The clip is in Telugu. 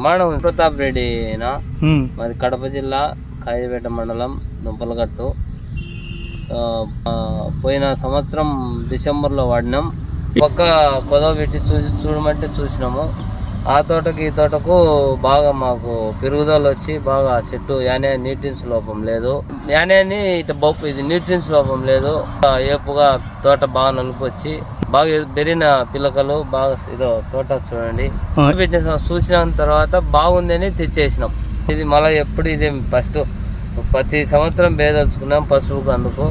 మనం ప్రతాప్ రెడ్డినా మాది కడప జిల్లా కాజీపేట మండలం దుంపలగట్టు. పోయిన సంవత్సరం డిసెంబర్లో వాడినాం. పక్క కొదవ పెట్టి చూడమంటే చూసినాము. ఆ తోటకి ఈ తోటకు బాగా మాకు పెరుగుదల వచ్చి బాగా చెట్టు యానే న్యూట్రియన్స్ లోపం లేదు. యానేని ఇది న్యూట్రియన్స్ లోపం లేదు. ఏపుగా తోట బాగా నలుపు వచ్చి బాగా పెరిగిన పిల్లకలు బాగా ఇదో తోట చూడండి. పెట్టిన చూసిన తర్వాత బాగుందని తెచ్చేసినాం. ఇది మళ్ళీ ఎప్పుడు ఇదే ఫస్ట్ ప్రతి సంవత్సరం బేదలుచుకున్నాం పశువుకు. అందుకు